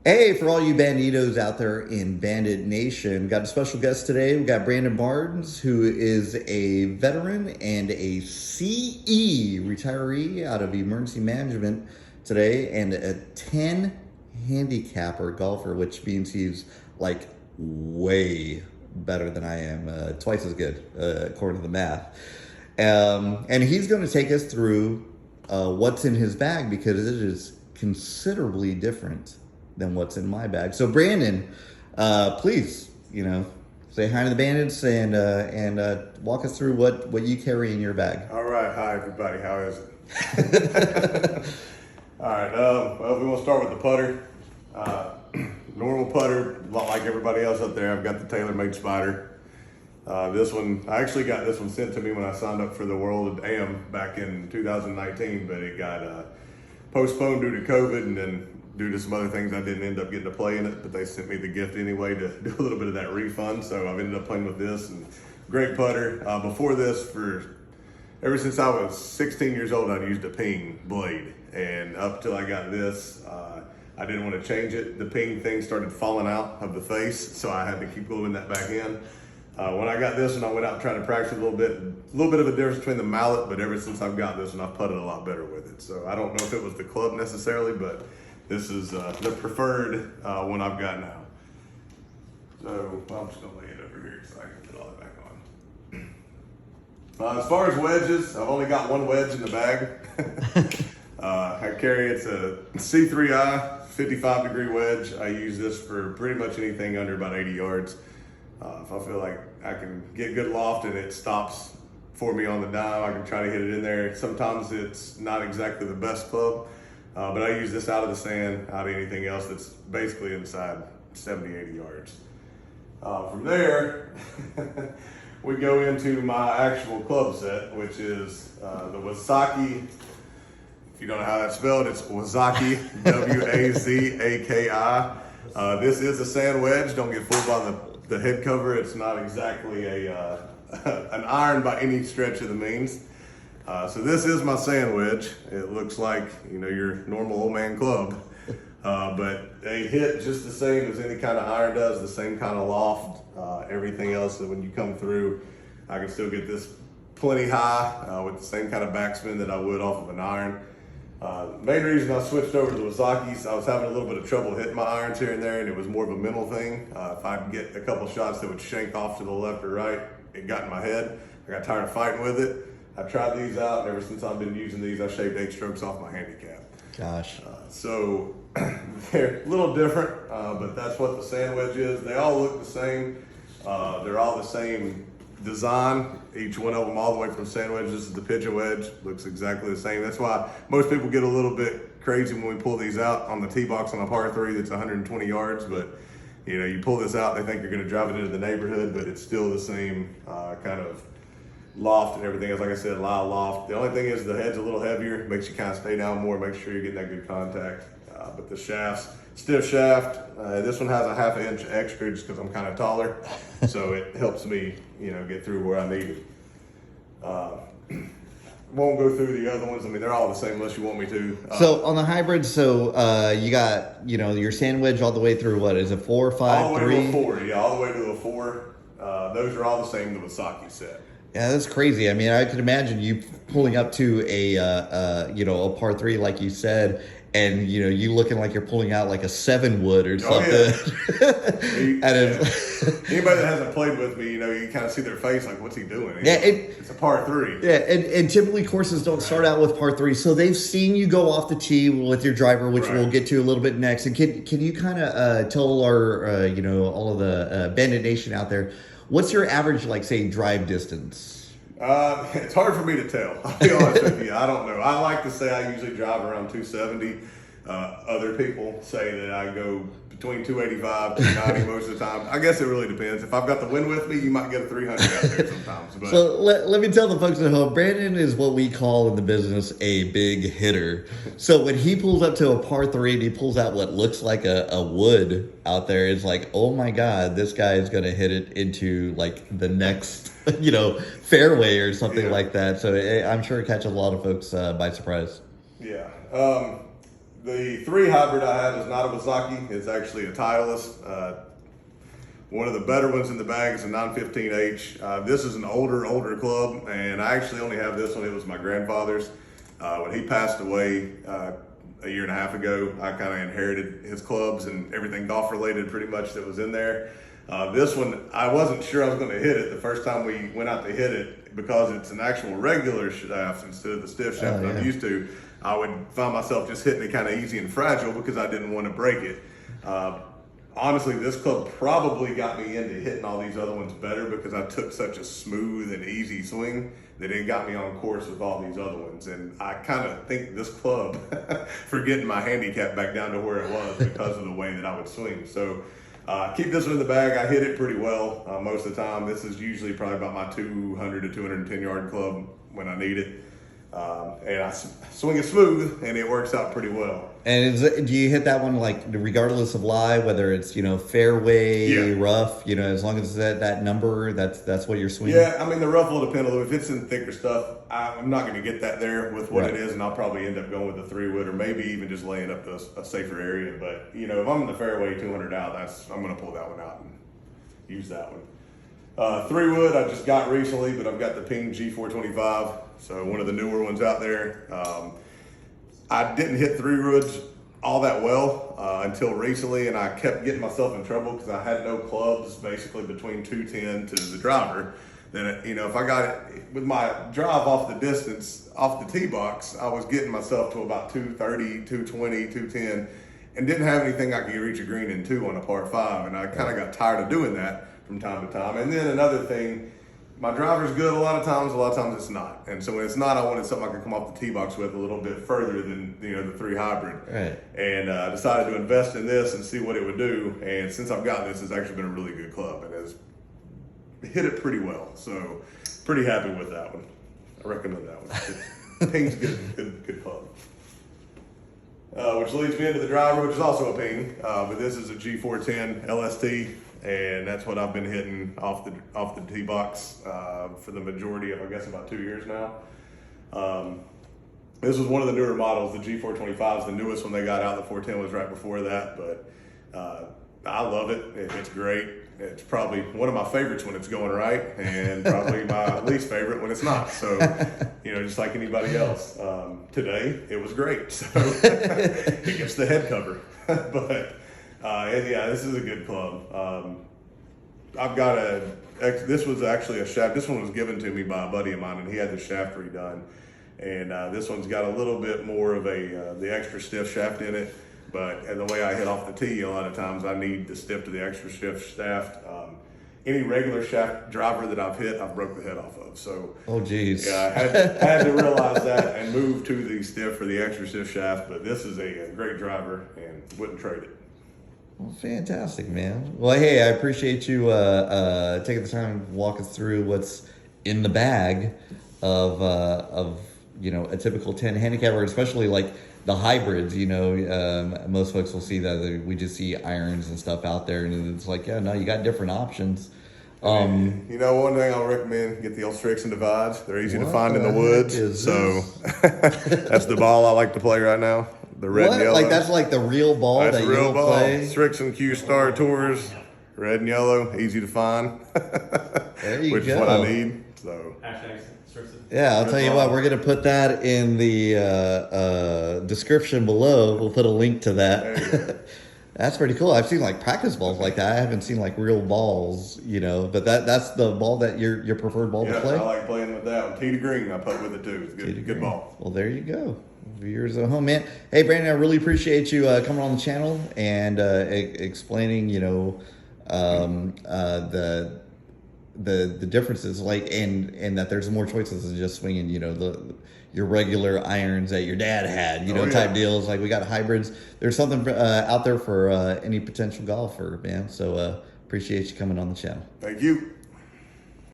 Hey, for all you banditos out there in Bandit Nation, got a special guest today. We got Brandon Barnes, who is a veteran and a CE retiree out of emergency management today, and a 10 handicapper golfer, which means he's like way better than I am, twice as good, according to the math. And he's going to take us through what's in his bag because it is considerably different than what's in my bag. So Brandon, please, say hi to the bandits and walk us through what you carry in your bag. All right, hi everybody. How is it? All right. Well, we want to start with the putter. Normal putter, a lot like everybody else out there. I've got the TaylorMade Spider. This one, I actually got this one sent to me when I signed up for the World AM back in 2019, but it got postponed due to COVID, and then due to some other things, I didn't end up getting to play in it, but they sent me the gift anyway to do a little bit of that refund. So I've ended up playing with this, and great putter. Before this, ever since I was 16 years old, I'd used a ping blade, and up till I got this, I didn't want to change it. The ping thing started falling out of the face, so I had to keep gluing that back in. When I got this one, I went out and tried to practice a little bit of a difference between the mallet, but ever since I've got this one, I've putted a lot better with it. So I don't know if it was the club necessarily, but this is the preferred one I've got now. So I'm just gonna lay it over here so I can put all that back on. As far as wedges, I've only got one wedge in the bag. I carry, it's a C3I 55 degree wedge. I use this for pretty much anything under about 80 yards. If I feel like I can get good loft and it stops for me on the dime, I can try to hit it in there. Sometimes it's not exactly the best club, but I use this out of the sand, out of anything else that's basically inside 70, 80 yards. From there, we go into my actual club set, which is the Wazaki. If you don't know how that's spelled, it's Wazaki, W-A-Z-A-K-I. This is a sand wedge. Don't get fooled by the head cover. It's not exactly an iron by any stretch of the means. So this is my sand wedge. It looks like, your normal old man club, but they hit just the same as any kind of iron does, the same kind of loft, everything else. That when you come through, I can still get this plenty high with the same kind of backspin that I would off of an iron. Main reason I switched over to the Wazaki's, I was having a little bit of trouble hitting my irons here and there, and it was more of a mental thing. If I could get a couple shots that would shank off to the left or right, it got in my head. I got tired of fighting with it. I tried these out, and ever since I've been using these, I shaved 8 strokes off my handicap. Gosh. So they're a little different, but that's what the sand wedge is. They all look the same. They're all the same design. Each one of them, all the way from sand wedge. This is the pigeon wedge. Looks exactly the same. That's why most people get a little bit crazy when we pull these out on the tee box on a par 3 that's 120 yards. But you pull this out, they think you're going to drive it into the neighborhood, but it's still the same kind of loft and everything else. Like I said, loud loft. The only thing is the head's a little heavier, makes you kind of stay down more, make sure you're getting that good contact. But the shafts, stiff shaft. This one has a half an inch extra just because I'm kind of taller, so it helps me, get through where I need it. Won't go through the other ones. I mean, they're all the same unless you want me to. So on the hybrid, you got your sand wedge all the way through. What is it? 4, 5, all the 3? way to a 4. Yeah, all the way to a 4. Those are all the same. The Wasaki set. Yeah, that's crazy. I mean, I could imagine you pulling up to a par 3, like you said, and you looking like you're pulling out like a 7 wood or something. Oh, yeah. Anybody that hasn't played with me, you kind of see their face like, what's he doing? It's a par 3. Yeah, and typically courses don't start out with par 3, so they've seen you go off the tee with your driver, which we'll get to a little bit next. And can you kind of tell our all of the Bandit Nation out there, what's your average, like, say, drive distance? It's hard for me to tell. I'll be honest with you. I don't know. I like to say I usually drive around 270. Other people say that I go between 285 to 290 most of the time. I guess it really depends. If I've got the wind with me, you might get a 300 out there sometimes. But so let me tell the folks at home, Brandon is what we call in the business a big hitter. So when he pulls up to a par 3 and he pulls out what looks like a wood out there, it's like, oh my God, this guy is going to hit it into like the next, fairway or something like that. So I'm sure it catches a lot of folks by surprise. Yeah. The 3 hybrid I have is not a Wazaki. It's actually a Titleist. One of the better ones in the bag is a 915H. This is an older club, and I actually only have this one. It was my grandfather's. When he passed away a year and a half ago, I kind of inherited his clubs and everything golf related pretty much that was in there. This one, I wasn't sure I was going to hit it the first time we went out to hit it because it's an actual regular shaft instead of the stiff shaft that I'm used to. I would find myself just hitting it kind of easy and fragile because I didn't want to break it. Honestly, this club probably got me into hitting all these other ones better because I took such a smooth and easy swing that it got me on course with all these other ones. And I kind of think this club for getting my handicap back down to where it was because of the way that I would swing. So keep this one in the bag. I hit it pretty well most of the time. This is usually probably about my 200 to 210 yard club when I need it. And I swing it smooth, and it works out pretty well. And do you hit that one like regardless of lie, whether it's fairway, rough, as long as it's that number, that's what you're swinging? Yeah, I mean the rough will depend a little. If it's in thicker stuff, I'm not going to get that there with what it is, and I'll probably end up going with a 3-wood or maybe even just laying up to a safer area. But if I'm in the fairway 200 out, I'm going to pull that one out and use that one. 3-wood I just got recently, but I've got the Ping G425, so one of the newer ones out there. I didn't hit 3-woods all that well until recently, and I kept getting myself in trouble because I had no clubs basically between 210 to the driver. Then if I got it with my drive off the distance, off the tee box, I was getting myself to about 230, 220, 210, and didn't have anything I could reach a green in 2 on a par 5, and I kind of got tired of doing that from time to time. And then another thing, my driver's good a lot of times it's not. And so when it's not, I wanted something I could come off the tee box with a little bit further than the 3 hybrid. Right. And I decided to invest in this and see what it would do. And since I've gotten this, it's actually been a really good club and has hit it pretty well. So pretty happy with that one. I recommend that one. Ping's good club. Which leads me into the driver, which is also a Ping, but this is a G410 LST. And that's what I've been hitting off the tee box for the majority of, I guess, about 2 years now. This was one of the newer models. The G425 is the newest one they got out. The 410 was right before that, but I love it. It's great. It's probably one of my favorites when it's going right, and probably my least favorite when it's not. So, just like anybody else. Today, it was great. So, it gets the head cover. But this is a good club. I've got this was actually a shaft. This one was given to me by a buddy of mine, and he had the shaft redone. And this one's got a little bit more of the extra stiff shaft in it. But the way I hit off the tee, a lot of times I need to stiff to the extra stiff shaft. Any regular shaft driver that I've hit, I've broke the head off of. So, oh geez, yeah, I had to realize that and move to the stiff for the extra stiff shaft. But this is a great driver and wouldn't trade it. Well, fantastic, man. Well, hey, I appreciate you taking the time to walk us through what's in the bag of a typical 10 handicapper, especially like the hybrids. Most folks will see that we just see irons and stuff out there, and it's like, no, you got different options. One thing I'll recommend, get the old Srixon divides. They're easy to find in the woods. So that's the ball I like to play right now. The red and yellow. Like that's like the real ball that's that real you'll ball. play? Srixon Q Star Tours, red and yellow, easy to find. There you which go. is what I need. So. Yeah, I'll tell you what, we're going to put that in the description below. We'll put a link to that. There you go. That's pretty cool. I've seen like practice balls like that. I haven't seen like real balls, but that's the ball that your preferred ball to play? I like playing with that one. Tee to green, I putt with it too. It's good ball. Well, there you go. Viewers at home, man. Hey, Brandon, I really appreciate you coming on the channel and explaining, the differences, and that there's more choices than just swinging, your regular irons that your dad had, type deals. Like we got hybrids. There's something out there for any potential golfer, man. So appreciate you coming on the channel. Thank you.